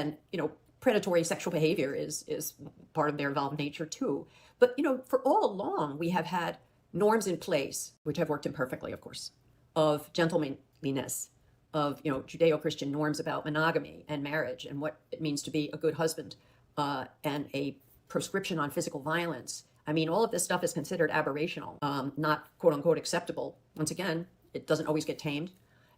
And, predatory sexual behavior is part of their evolved nature too. But, for all along, we have had norms in place, which have worked imperfectly, of course, of gentlemanliness, of, Judeo-Christian norms about monogamy and marriage and what it means to be a good husband, and a prescription on physical violence. I mean, all of this stuff is considered aberrational, not quote unquote acceptable. Once again, it doesn't always get tamed.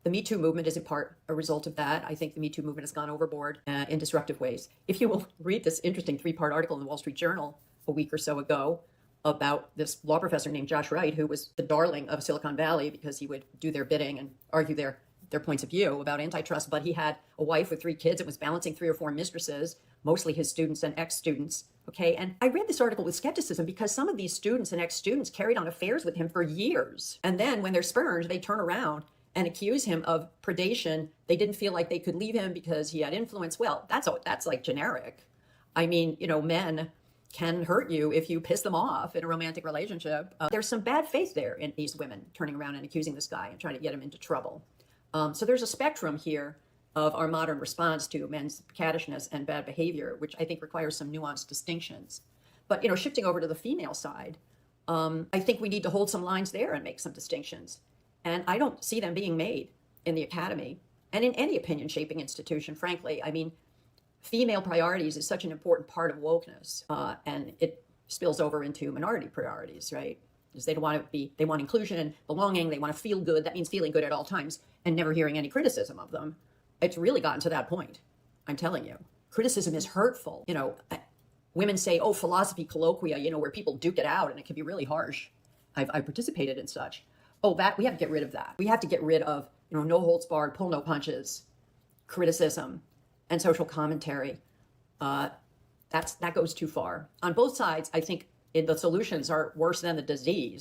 The Me Too movement is in part a result of that. I think the Me Too movement has gone overboard in disruptive ways. If you will read this interesting 3-part article in the Wall Street Journal a week or so ago about this law professor named Josh Wright, who was the darling of Silicon Valley because he would do their bidding and argue their points of view about antitrust, but he had a wife with 3 kids and was balancing 3 or 4 mistresses, mostly his students and ex-students. Okay, and I read this article with skepticism because some of these students and ex-students carried on affairs with him for years. And then when they're spurned, they turn around and accuse him of predation. They didn't feel like they could leave him because he had influence. Well, that's like generic. I mean, men can hurt you if you piss them off in a romantic relationship. There's some bad faith there in these women turning around and accusing this guy and trying to get him into trouble. So there's a spectrum here of our modern response to men's cattishness and bad behavior, which I think requires some nuanced distinctions. But, shifting over to the female side, I think we need to hold some lines there and make some distinctions. And I don't see them being made in the academy and in any opinion shaping institution, frankly. I mean, female priorities is such an important part of wokeness, and it spills over into minority priorities, right? Because they want inclusion and belonging. They want to feel good. That means feeling good at all times and never hearing any criticism of them. It's really gotten to that point. I'm telling you, criticism is hurtful. Women say, oh, philosophy colloquia, where people duke it out and it can be really harsh. I've participated in such. Oh, that we have to get rid of that. We have to get rid of, no holds barred, pull no punches, criticism, and social commentary. That goes too far. On both sides, I think the solutions are worse than the disease.